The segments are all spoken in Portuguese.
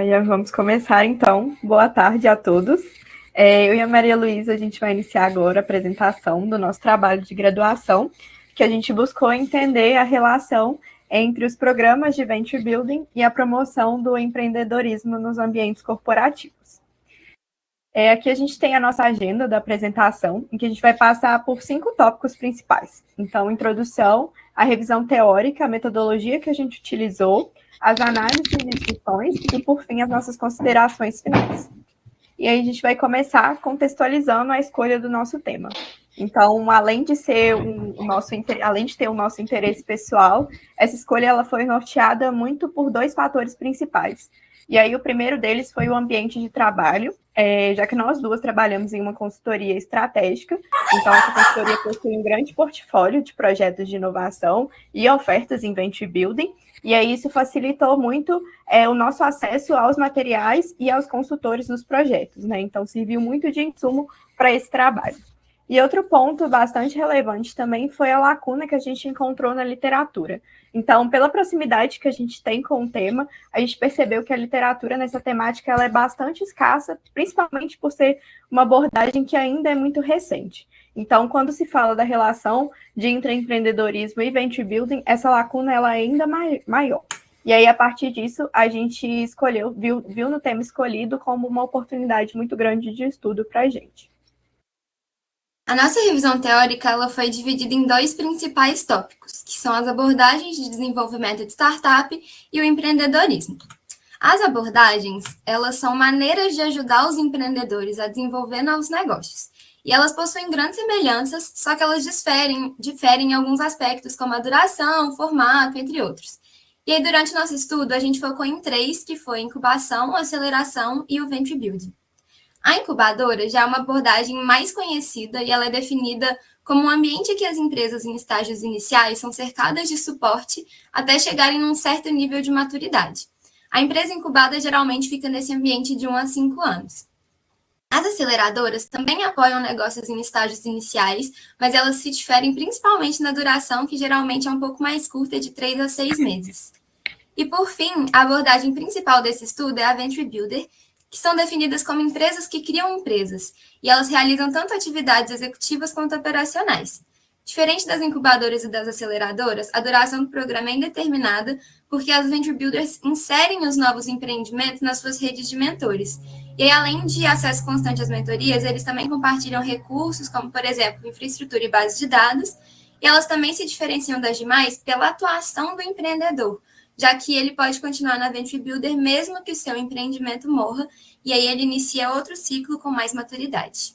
Joia, vamos começar então. Boa tarde a todos. Eu e a Maria Luísa, a gente vai iniciar agora a apresentação do nosso trabalho de graduação, que a gente buscou entender a relação entre os programas de Venture Building e a promoção do empreendedorismo nos ambientes corporativos. Aqui a gente tem a nossa agenda da apresentação, em que a gente vai passar por 5 tópicos principais. Então, introdução, a revisão teórica, a metodologia que a gente utilizou, as análises e discussões e, por fim, as nossas considerações finais. E aí a gente vai começar contextualizando a escolha do nosso tema. Então, além de ter o nosso interesse pessoal, essa escolha ela foi norteada muito por 2 fatores principais. E aí o primeiro deles foi o ambiente de trabalho, já que nós duas trabalhamos em uma consultoria estratégica, então essa consultoria possui um grande portfólio de projetos de inovação e ofertas em Venture Building, e aí isso facilitou muito o nosso acesso aos materiais e aos consultores dos projetos, né? Então serviu muito de insumo para esse trabalho. E outro ponto bastante relevante também foi a lacuna que a gente encontrou na literatura. Então, pela proximidade que a gente tem com o tema, a gente percebeu que a literatura nessa temática ela é bastante escassa, principalmente por ser uma abordagem que ainda é muito recente. Então, quando se fala da relação de intraempreendedorismo e venture building, essa lacuna ela é ainda maior. E aí, a partir disso, a gente viu no tema escolhido como uma oportunidade muito grande de estudo para a gente. A nossa revisão teórica ela foi dividida em 2 principais tópicos, que são as abordagens de desenvolvimento de startup e o empreendedorismo. As abordagens, elas são maneiras de ajudar os empreendedores a desenvolver novos negócios. E elas possuem grandes semelhanças, só que elas diferem em alguns aspectos, como a duração, o formato, entre outros. E aí, durante o nosso estudo, a gente focou em 3, que foi incubação, aceleração e o venture building. A incubadora já é uma abordagem mais conhecida e ela é definida como um ambiente em que as empresas em estágios iniciais são cercadas de suporte até chegarem num certo nível de maturidade. A empresa incubada geralmente fica nesse ambiente de 1 a 5 anos. As aceleradoras também apoiam negócios em estágios iniciais, mas elas se diferem principalmente na duração, que geralmente é um pouco mais curta, de 3 a 6 meses. E, por fim, a abordagem principal desse estudo é a Venture Builder, que são definidas como empresas que criam empresas, e elas realizam tanto atividades executivas quanto operacionais. Diferente das incubadoras e das aceleradoras, a duração do programa é indeterminada, porque as Venture Builders inserem os novos empreendimentos nas suas redes de mentores. E aí, além de acesso constante às mentorias, eles também compartilham recursos, como, por exemplo, infraestrutura e base de dados, e elas também se diferenciam das demais pela atuação do empreendedor, já que ele pode continuar na Venture Builder mesmo que o seu empreendimento morra, e aí ele inicia outro ciclo com mais maturidade.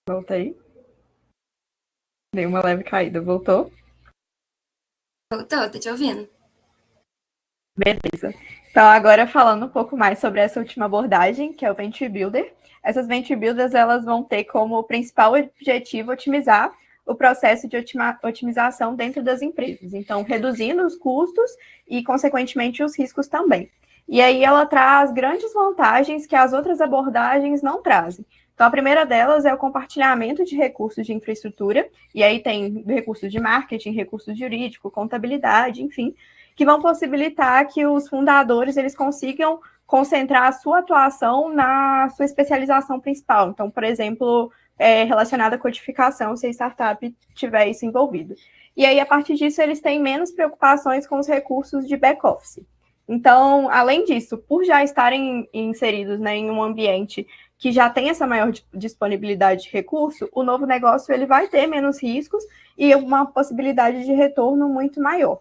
Voltei. Dei uma leve caída. Voltou? Voltou, tô te ouvindo. Beleza. Então, agora falando um pouco mais sobre essa última abordagem, que é o Venture Builder. Essas Venture Builders, elas vão ter como principal objetivo otimizar o processo de otimização dentro das empresas. Então, reduzindo os custos e, consequentemente, os riscos também. E aí ela traz grandes vantagens que as outras abordagens não trazem. Então, a primeira delas é o compartilhamento de recursos de infraestrutura, e aí tem recursos de marketing, recursos jurídicos, contabilidade, enfim, que vão possibilitar que os fundadores eles consigam concentrar a sua atuação na sua especialização principal. Então, por exemplo, relacionada à codificação, se a startup tiver isso envolvido. E aí, a partir disso, eles têm menos preocupações com os recursos de back-office. Então, além disso, por já estarem inseridos, né, em um ambiente que já tem essa maior disponibilidade de recurso, o novo negócio ele vai ter menos riscos e uma possibilidade de retorno muito maior.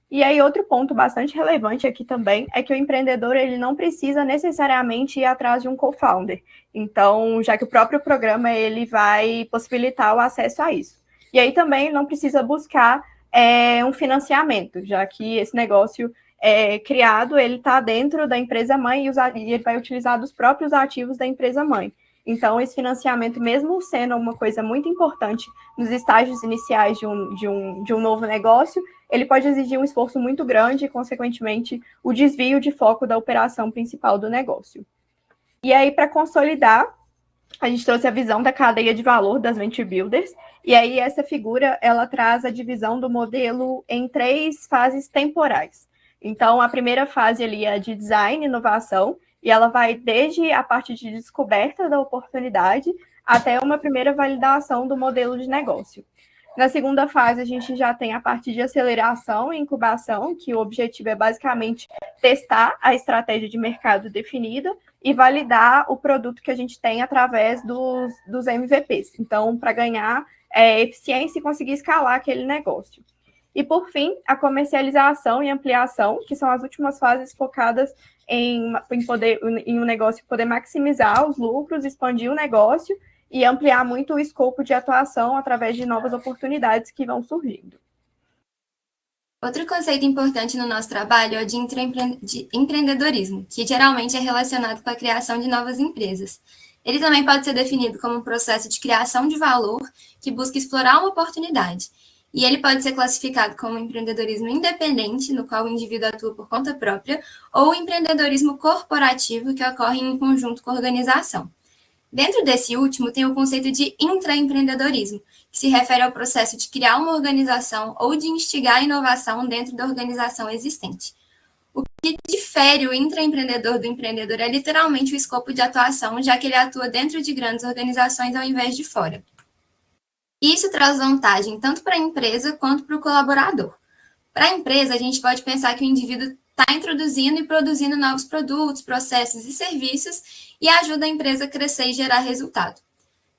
E aí, outro ponto bastante relevante aqui também é que o empreendedor ele não precisa necessariamente ir atrás de um co-founder. Então, já que o próprio programa ele vai possibilitar o acesso a isso. E aí também não precisa buscar um financiamento, já que esse negócio criado, ele está dentro da empresa mãe e ele vai utilizar dos próprios ativos da empresa mãe. Então, esse financiamento, mesmo sendo uma coisa muito importante nos estágios iniciais de um novo negócio, ele pode exigir um esforço muito grande e, consequentemente, o desvio de foco da operação principal do negócio. E aí, para consolidar a gente trouxe a visão da cadeia de valor das Venture Builders, e aí essa figura, ela traz a divisão do modelo em 3 fases temporais. Então, a primeira fase ali é de design e inovação, e ela vai desde a parte de descoberta da oportunidade até uma primeira validação do modelo de negócio. Na segunda fase, a gente já tem a parte de aceleração e incubação, que o objetivo é basicamente testar a estratégia de mercado definida e validar o produto que a gente tem através dos MVPs. Então, para ganhar eficiência e conseguir escalar aquele negócio. E, por fim, a comercialização e ampliação, que são as últimas fases focadas em um negócio poder maximizar os lucros, expandir o negócio e ampliar muito o escopo de atuação através de novas oportunidades que vão surgindo. Outro conceito importante no nosso trabalho é o de empreendedorismo, que geralmente é relacionado com a criação de novas empresas. Ele também pode ser definido como um processo de criação de valor que busca explorar uma oportunidade. E ele pode ser classificado como empreendedorismo independente, no qual o indivíduo atua por conta própria, ou empreendedorismo corporativo, que ocorre em conjunto com a organização. Dentro desse último, tem o conceito de intraempreendedorismo, que se refere ao processo de criar uma organização ou de instigar a inovação dentro da organização existente. O que difere o intraempreendedor do empreendedor é literalmente o escopo de atuação, já que ele atua dentro de grandes organizações ao invés de fora. Isso traz vantagem tanto para a empresa quanto para o colaborador. Para a empresa, a gente pode pensar que o indivíduo está introduzindo e produzindo novos produtos, processos e serviços e ajuda a empresa a crescer e gerar resultado.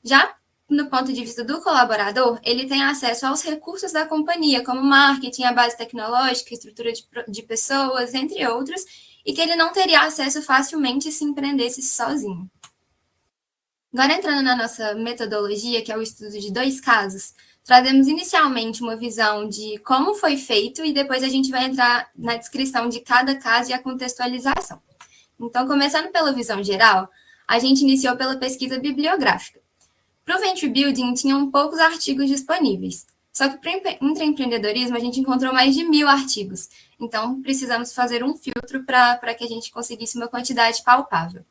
Já no ponto de vista do colaborador, ele tem acesso aos recursos da companhia, como marketing, a base tecnológica, estrutura de pessoas, entre outros, e que ele não teria acesso facilmente se empreendesse sozinho. Agora, entrando na nossa metodologia, que é o estudo de 2 casos, trazemos inicialmente uma visão de como foi feito e depois a gente vai entrar na descrição de cada caso e a contextualização. Então, começando pela visão geral, a gente iniciou pela pesquisa bibliográfica. Para o Venture Building, tinham poucos artigos disponíveis. Só que para o intraempreendedorismo, a gente encontrou mais de 1.000 artigos. Então, precisamos fazer um filtro para que a gente conseguisse uma quantidade palpável.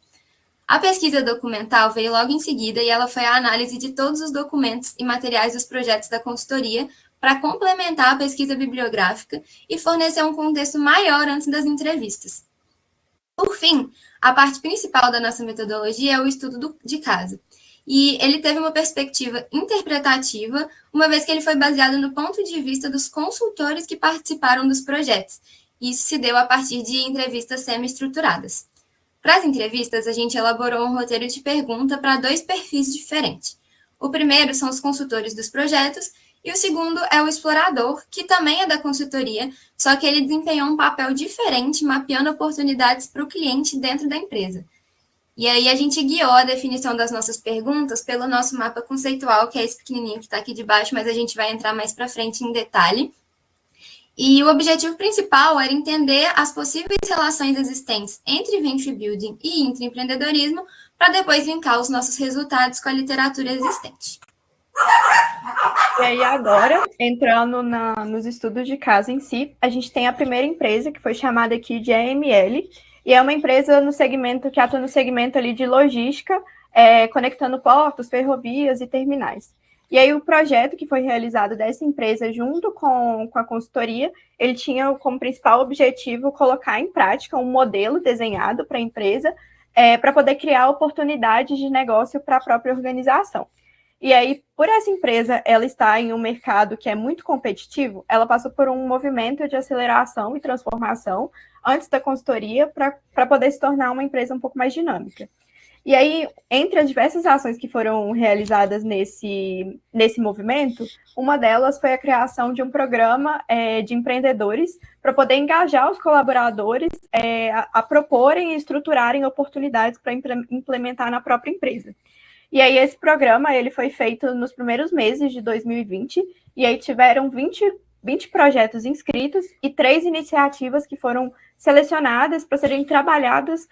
A pesquisa documental veio logo em seguida e ela foi a análise de todos os documentos e materiais dos projetos da consultoria para complementar a pesquisa bibliográfica e fornecer um contexto maior antes das entrevistas. Por fim, a parte principal da nossa metodologia é o estudo de caso. E ele teve uma perspectiva interpretativa, uma vez que ele foi baseado no ponto de vista dos consultores que participaram dos projetos. Isso se deu a partir de entrevistas semi-estruturadas. Para as entrevistas, a gente elaborou um roteiro de pergunta para 2 perfis diferentes. O primeiro são os consultores dos projetos e o segundo é o explorador, que também é da consultoria, só que ele desempenhou um papel diferente, mapeando oportunidades para o cliente dentro da empresa. E aí a gente guiou a definição das nossas perguntas pelo nosso mapa conceitual, que é esse pequenininho que está aqui de baixo, mas a gente vai entrar mais para frente em detalhe. E o objetivo principal era entender as possíveis relações existentes entre Venture Building e intraempreendedorismo, para depois linkar os nossos resultados com a literatura existente. E aí agora, entrando nos estudos de caso em si, a gente tem a primeira empresa, que foi chamada aqui de EML, e é uma empresa no segmento que atua no segmento ali de logística, conectando portos, ferrovias e terminais. E aí o projeto que foi realizado dessa empresa junto com a consultoria, ele tinha como principal objetivo colocar em prática um modelo desenhado para a empresa para poder criar oportunidades de negócio para a própria organização. E aí, por essa empresa, ela está em um mercado que é muito competitivo, ela passou por um movimento de aceleração e transformação antes da consultoria para poder se tornar uma empresa um pouco mais dinâmica. E aí, entre as diversas ações que foram realizadas nesse movimento, uma delas foi a criação de um programa de empreendedores para poder engajar os colaboradores a proporem e estruturarem oportunidades para implementar na própria empresa. E aí, esse programa ele foi feito nos primeiros meses de 2020, e aí tiveram 20 projetos inscritos e 3 iniciativas que foram selecionadas para serem trabalhadas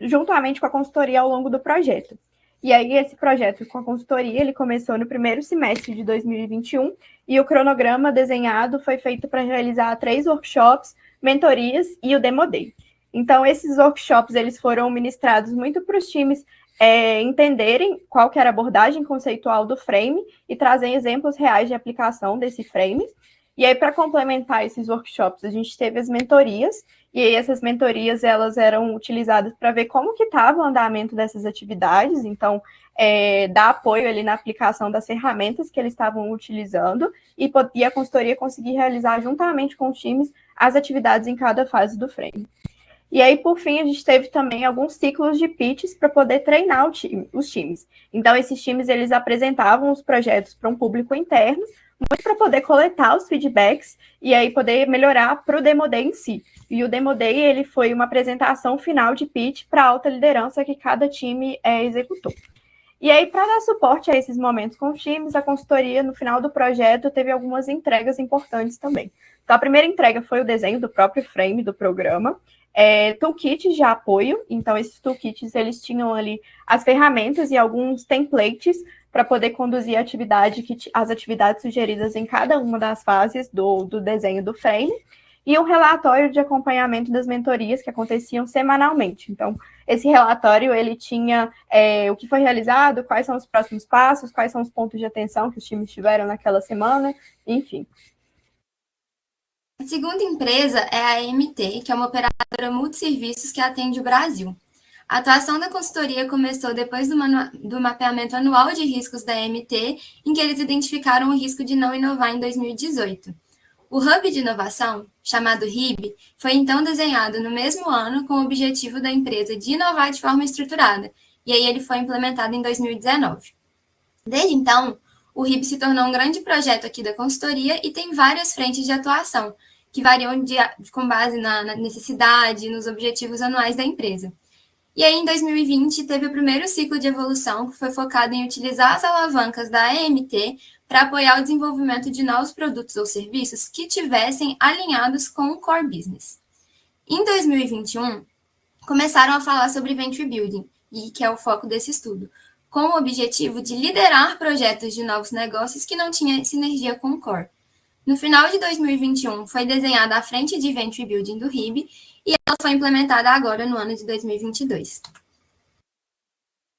juntamente com a consultoria ao longo do projeto. E aí, esse projeto com a consultoria, ele começou no primeiro semestre de 2021, e o cronograma desenhado foi feito para realizar 3 workshops, mentorias e o Demo Day. Então, esses workshops, eles foram ministrados muito para os times entenderem qual que era a abordagem conceitual do frame e trazer exemplos reais de aplicação desse frame. E aí, para complementar esses workshops, a gente teve as mentorias, e aí essas mentorias elas eram utilizadas para ver como que estava o andamento dessas atividades, então, dar apoio ali na aplicação das ferramentas que eles estavam utilizando, e a consultoria conseguir realizar juntamente com os times as atividades em cada fase do frame. E aí, por fim, a gente teve também alguns ciclos de pitches para poder treinar os times. Então, esses times, eles apresentavam os projetos para um público interno, muito para poder coletar os feedbacks e aí poder melhorar para o Demo Day em si. E o Demo Day, ele foi uma apresentação final de pitch para a alta liderança que cada time executou. E aí, para dar suporte a esses momentos com os times, a consultoria, no final do projeto, teve algumas entregas importantes também. Então, a primeira entrega foi o desenho do próprio frame do programa, toolkits de apoio. Então, esses toolkits, eles tinham ali as ferramentas e alguns templates para poder conduzir as atividades sugeridas em cada uma das fases do desenho do frame, e um relatório de acompanhamento das mentorias que aconteciam semanalmente. Então, esse relatório, ele tinha o que foi realizado, quais são os próximos passos, quais são os pontos de atenção que os times tiveram naquela semana, enfim. A segunda empresa é a AMT, que é uma operadora multisserviços que atende o Brasil. A atuação da consultoria começou depois do mapeamento anual de riscos da AMT, em que eles identificaram o risco de não inovar em 2018. O Hub de Inovação, chamado RIB, foi então desenhado no mesmo ano com o objetivo da empresa de inovar de forma estruturada, e aí ele foi implementado em 2019. Desde então, o RIB se tornou um grande projeto aqui da consultoria e tem várias frentes de atuação, que variam com base na necessidade e nos objetivos anuais da empresa. E aí, em 2020, teve o primeiro ciclo de evolução, que foi focado em utilizar as alavancas da AMT para apoiar o desenvolvimento de novos produtos ou serviços que tivessem alinhados com o core business. Em 2021, começaram a falar sobre Venture Building, e que é o foco desse estudo, com o objetivo de liderar projetos de novos negócios que não tinham sinergia com o core. No final de 2021, foi desenhada a frente de Venture Building do RIB, e ela foi implementada agora no ano de 2022.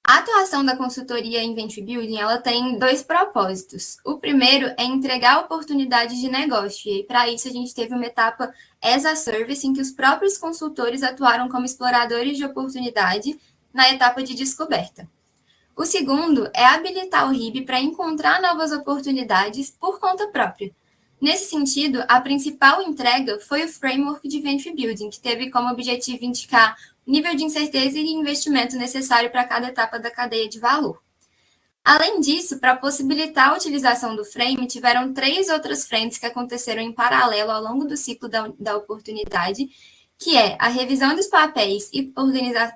A atuação da consultoria em Venture Building, ela tem dois propósitos. O primeiro é entregar oportunidades de negócio, e para isso a gente teve uma etapa as a service, em que os próprios consultores atuaram como exploradores de oportunidade na etapa de descoberta. O segundo é habilitar o RIB para encontrar novas oportunidades por conta própria. Nesse sentido, a principal entrega foi o Framework de Venture Building, que teve como objetivo indicar o nível de incerteza e investimento necessário para cada etapa da cadeia de valor. Além disso, para possibilitar a utilização do Frame, tiveram 3 outras frentes que aconteceram em paralelo ao longo do ciclo da oportunidade, que é a revisão dos papéis e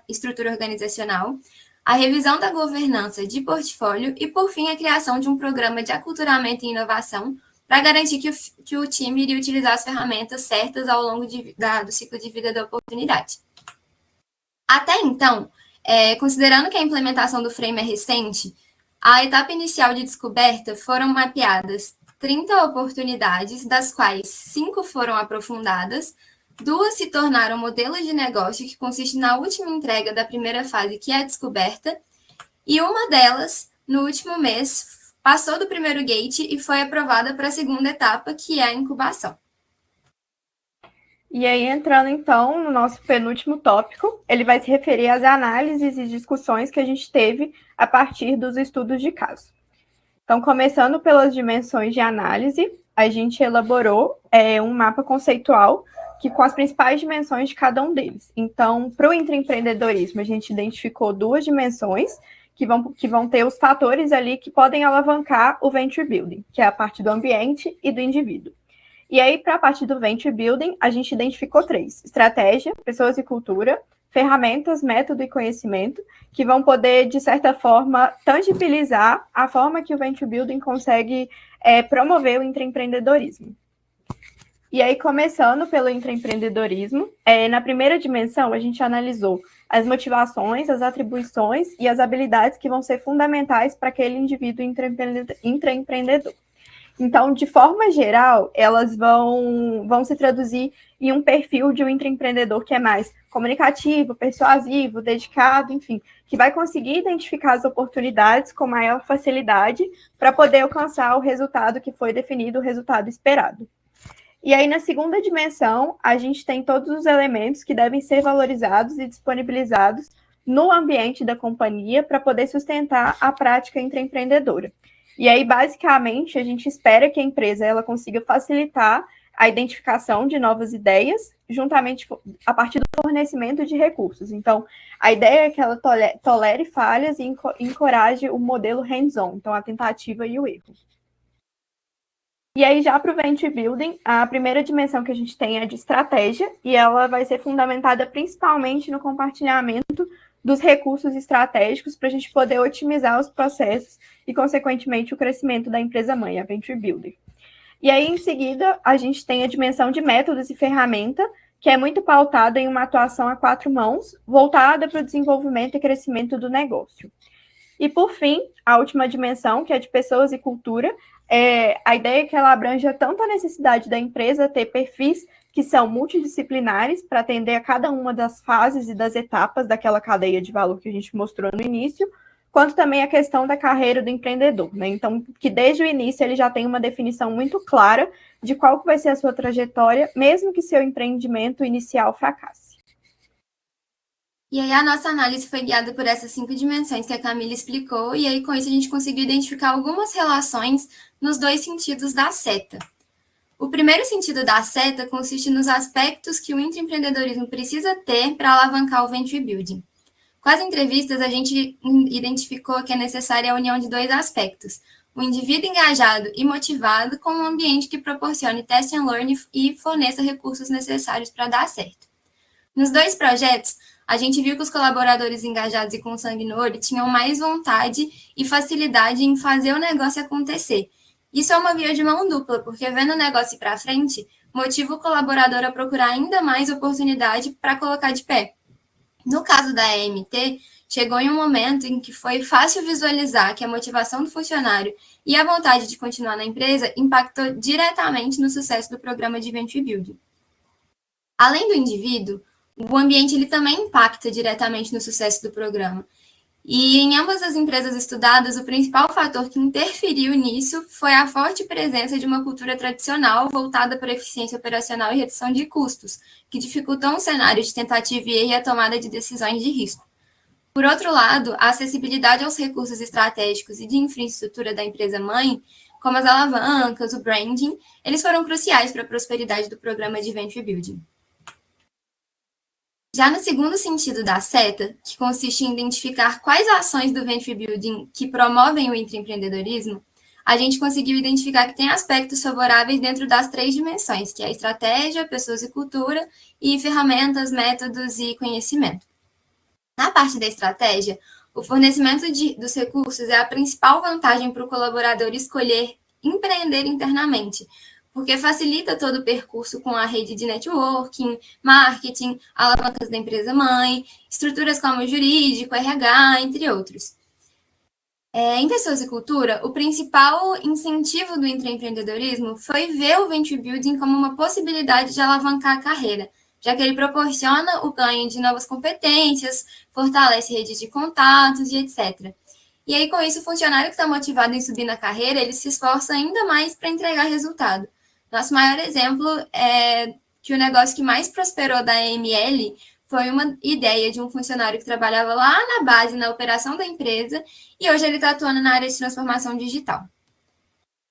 estrutura organizacional, a revisão da governança de portfólio e, por fim, a criação de um programa de aculturamento e inovação para garantir que o time iria utilizar as ferramentas certas ao longo do ciclo de vida da oportunidade. Até então, considerando que a implementação do Frame é recente, a etapa inicial de descoberta foram mapeadas 30 oportunidades, das quais 5 foram aprofundadas, 2 se tornaram modelos de negócio, que consiste na última entrega da primeira fase, que é a descoberta, e uma delas, no último mês, passou do primeiro gate e foi aprovada para a segunda etapa, que é a incubação. E aí, entrando então no nosso penúltimo tópico, ele vai se referir às análises e discussões que a gente teve a partir dos estudos de caso. Então, começando pelas dimensões de análise, a gente elaborou um mapa conceitual com as principais dimensões de cada um deles. Então, para o intraempreendedorismo, a gente identificou 2 dimensões, que vão ter os fatores ali que podem alavancar o Venture Building, que é a parte do ambiente e do indivíduo. E aí, para a parte do Venture Building, a gente identificou 3: estratégia, pessoas e cultura, ferramentas, método e conhecimento, que vão poder, de certa forma, tangibilizar a forma que o Venture Building consegue promover o intraempreendedorismo. E aí, começando pelo intraempreendedorismo, na primeira dimensão, a gente analisou as motivações, as atribuições e as habilidades que vão ser fundamentais para aquele indivíduo intraempreendedor. Então, de forma geral, elas vão se traduzir em um perfil de um intraempreendedor que é mais comunicativo, persuasivo, dedicado, enfim, que vai conseguir identificar as oportunidades com maior facilidade para poder alcançar o resultado que foi definido, o resultado esperado. E aí, na segunda dimensão, a gente tem todos os elementos que devem ser valorizados e disponibilizados no ambiente da companhia para poder sustentar a prática intraempreendedora. E aí, basicamente, a gente espera que a empresa ela consiga facilitar a identificação de novas ideias, juntamente a partir do fornecimento de recursos. Então, a ideia é que ela tolere falhas e encoraje o modelo hands-on, então a tentativa e o erro. E aí, já para o Venture Building, a primeira dimensão que a gente tem é de estratégia, e ela vai ser fundamentada principalmente no compartilhamento dos recursos estratégicos para a gente poder otimizar os processos e, consequentemente, o crescimento da empresa-mãe, a Venture Builder. E aí, em seguida, a gente tem a dimensão de métodos e ferramenta, que é muito pautada em uma atuação a 4 mãos, voltada para o desenvolvimento e crescimento do negócio. E, por fim, a última dimensão, que é de pessoas e cultura, a ideia é que ela abranja tanto a necessidade da empresa ter perfis que são multidisciplinares para atender a cada uma das fases e das etapas daquela cadeia de valor que a gente mostrou no início, quanto também a questão da carreira do empreendedor, né? Então, que desde o início ele já tem uma definição muito clara de qual vai ser a sua trajetória, mesmo que seu empreendimento inicial fracasse. E aí a nossa análise foi guiada por essas 5 dimensões que a Camila explicou, e aí com isso a gente conseguiu identificar algumas relações nos 2 sentidos da seta. O primeiro sentido da seta consiste nos aspectos que o intraempreendedorismo precisa ter para alavancar o Venture Building. Com as entrevistas, a gente identificou que é necessária a união de 2 aspectos: o indivíduo engajado e motivado com um ambiente que proporcione test and learn e forneça recursos necessários para dar certo. Nos 2 projetos, a gente viu que os colaboradores engajados e com sangue no olho tinham mais vontade e facilidade em fazer o negócio acontecer. Isso é uma via de mão dupla, porque vendo o negócio ir para frente, motiva o colaborador a procurar ainda mais oportunidade para colocar de pé. No caso da EMT, chegou em um momento em que foi fácil visualizar que a motivação do funcionário e a vontade de continuar na empresa impactou diretamente no sucesso do programa de Venture Building. Além do indivíduo, o ambiente ele também impacta diretamente no sucesso do programa. E em ambas as empresas estudadas, o principal fator que interferiu nisso foi a forte presença de uma cultura tradicional voltada para eficiência operacional e redução de custos, que dificultam o cenário de tentativa e erro e a tomada de decisões de risco. Por outro lado, a acessibilidade aos recursos estratégicos e de infraestrutura da empresa-mãe, como as alavancas, o branding, eles foram cruciais para a prosperidade do programa de Venture Building. Já no segundo sentido da seta, que consiste em identificar quais ações do Venture Building que promovem o intraempreendedorismo, a gente conseguiu identificar que tem aspectos favoráveis dentro das 3 dimensões, que é a estratégia, pessoas e cultura, e ferramentas, métodos e conhecimento. Na parte da estratégia, o fornecimento dos recursos é a principal vantagem para o colaborador escolher empreender internamente, porque facilita todo o percurso com a rede de networking, marketing, alavancas da empresa-mãe, estruturas como jurídico, RH, entre outros. Em pessoas e cultura, o principal incentivo do intraempreendedorismo foi ver o Venture Building como uma possibilidade de alavancar a carreira, já que ele proporciona o ganho de novas competências, fortalece redes de contatos e etc. E aí, com isso, o funcionário que está motivado em subir na carreira, ele se esforça ainda mais para entregar resultado. Nosso maior exemplo é que o negócio que mais prosperou da AML foi uma ideia de um funcionário que trabalhava lá na base, na operação da empresa, e hoje ele está atuando na área de transformação digital.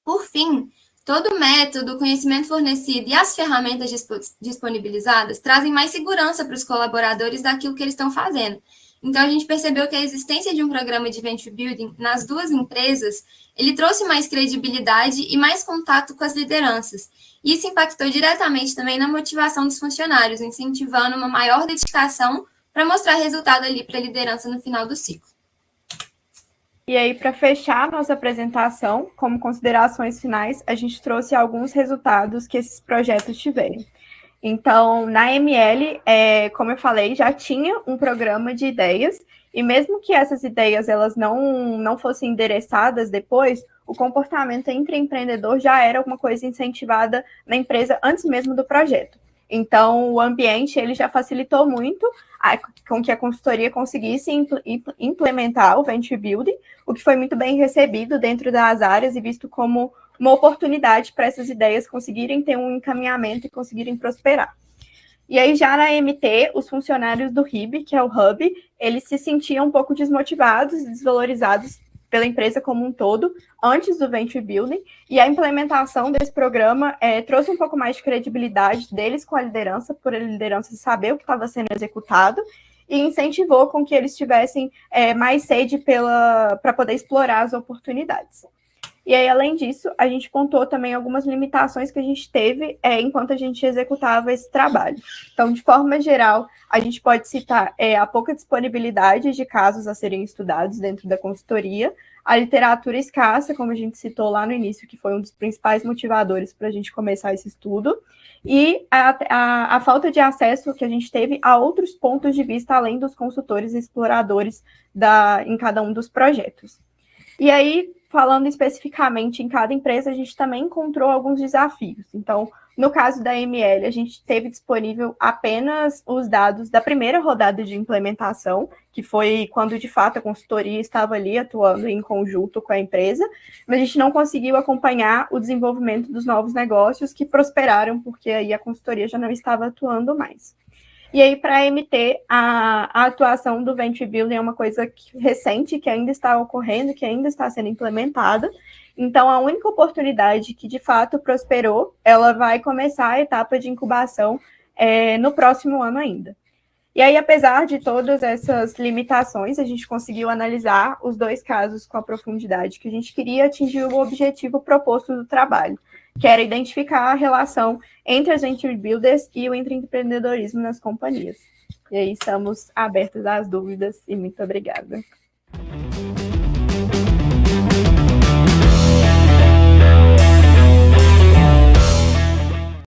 Por fim, todo o método, o conhecimento fornecido e as ferramentas disponibilizadas trazem mais segurança para os colaboradores daquilo que eles estão fazendo. Então, a gente percebeu que a existência de um programa de Venture Building nas 2 empresas, ele trouxe mais credibilidade e mais contato com as lideranças. Isso impactou diretamente também na motivação dos funcionários, incentivando uma maior dedicação para mostrar resultado ali para a liderança no final do ciclo. E aí, para fechar a nossa apresentação, como considerações finais, a gente trouxe alguns resultados que esses projetos tiveram. Então, na ML, como eu falei, já tinha um programa de ideias, e mesmo que essas ideias elas não fossem endereçadas depois, o comportamento entre empreendedor já era alguma coisa incentivada na empresa antes mesmo do projeto. Então, o ambiente ele já facilitou muito com que a consultoria conseguisse implementar o Venture Building, o que foi muito bem recebido dentro das áreas e visto como uma oportunidade para essas ideias conseguirem ter um encaminhamento e conseguirem prosperar. E aí, já na MT, os funcionários do RIB, que é o Hub, eles se sentiam um pouco desmotivados e desvalorizados pela empresa como um todo, antes do Venture Building, e a implementação desse programa trouxe um pouco mais de credibilidade deles com a liderança, por a liderança saber o que estava sendo executado, e incentivou com que eles tivessem mais sede para poder explorar as oportunidades. E aí, além disso, a gente contou também algumas limitações que a gente teve enquanto a gente executava esse trabalho. Então, de forma geral, a gente pode citar a pouca disponibilidade de casos a serem estudados dentro da consultoria, a literatura escassa, como a gente citou lá no início, que foi um dos principais motivadores para a gente começar esse estudo, e a falta de acesso que a gente teve a outros pontos de vista, além dos consultores e exploradores em cada um dos projetos. E aí, falando especificamente em cada empresa, a gente também encontrou alguns desafios. Então, no caso da ML, a gente teve disponível apenas os dados da primeira rodada de implementação, que foi quando, de fato, a consultoria estava ali atuando em conjunto com a empresa, mas a gente não conseguiu acompanhar o desenvolvimento dos novos negócios que prosperaram, porque aí a consultoria já não estava atuando mais. E aí, para a MT, a atuação do Venture Building é uma coisa recente, que ainda está ocorrendo, que ainda está sendo implementada. Então, a única oportunidade que, de fato, prosperou, ela vai começar a etapa de incubação no próximo ano ainda. E aí, apesar de todas essas limitações, a gente conseguiu analisar os dois casos com a profundidade que a gente queria atingir o objetivo proposto do trabalho, que era identificar a relação entre as venture builders e o empreendedorismo nas companhias. E aí, estamos abertos às dúvidas e muito obrigada.